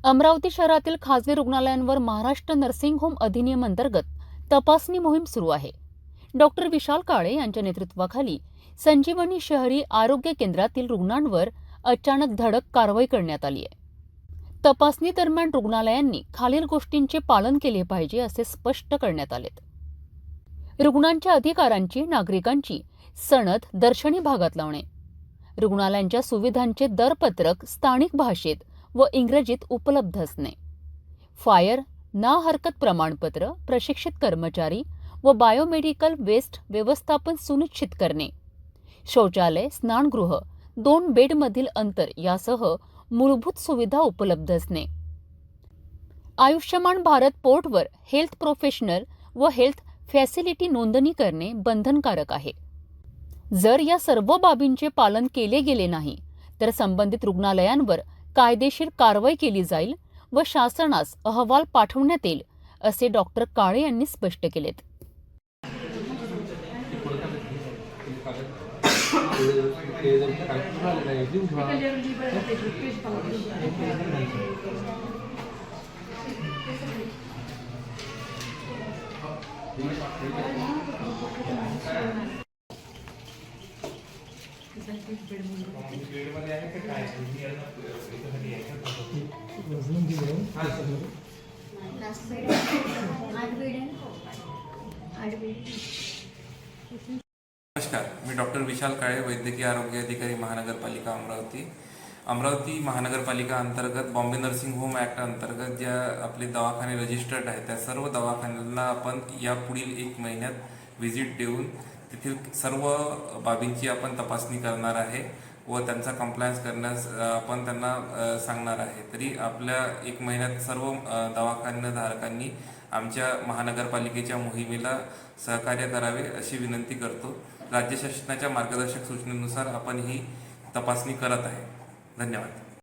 अमरावती शहरातील खासगी रुग्णालयांवर महाराष्ट्र नर्सिंग होम अधिनियम अंतर्गत तपासणी मोहीम सुरू आहे. डॉक्टर विशाल काळे यांच्या नेतृत्वाखाली संजीवनी शहरी आरोग्य केंद्रातील रुग्णांवर अचानक धडक कारवाई करण्यात आली आहे. तपासणी दरम्यान रुग्णालयांनी खालील गोष्टींचे पालन केले पाहिजे असे स्पष्ट करण्यात आलेत. रुग्णांच्या अधिकारांची, नागरिकांची सनद दर्शनी भागात लावणे, रुग्णालयांच्या सुविधांचे दरपत्रक स्थानिक भाषेत व इंग्रजीत उपलब्ध असणे, फायर ना हरकत प्रमाणपत्र, प्रशिक्षित कर्मचारी व बायोमेडिकल वेस्ट व्यवस्थापन सुनिश्चित करणे, शौचालय, स्नानगृह, 2 बेडमधील अंतर यासह मूलभूत सुविधा उपलब्ध असणे. आयुष्यमान भारत पोर्टवर हेल्थ प्रोफेशनल व हेल्थ फॅसिलिटी नोंदणी करणे बंधनकारक आहे. जर या सर्व बाबींचे पालन केले गेले नाही तर संबंधित रुग्णालयांवर कायदेशीर कारवाई केली जाईल व शासनास अहवाल पाठवण्यात येईल असे डॉक्टर काळे यांनी स्पष्ट केलेत. नमस्कार, मी डॉक्टर विशाल काळे, वैद्यकीय आरोग्य अधिकारी, महानगरपालिका अमरावती महानगरपालिका अंतर्गत बॉम्बे नर्सिंग होम ॲक्ट अंतर्गत ज्या आपले दवाखाने रजिस्टर्ड आहेत त्या सर्व दवाखान्यांना आपण या पुढील 1 महिन्यात व्हिजिट देऊन तेथील सर्व बाबींची आपण तपासणी करणार आहे व त्यांचा कंप्लायन्स करण्यास आपण त्यांना सांगणार आहे. तरी आपल्या 1 महिन्यात सर्व दवाखानेधारकांनी आमच्या महानगरपालिकेच्या मोहिमेला सहकार्य करावे अशी विनंती करतो. राज्य शासनाच्या मार्गदर्शक सूचनेनुसार आपण ही तपासणी करत आहे. धन्यवाद.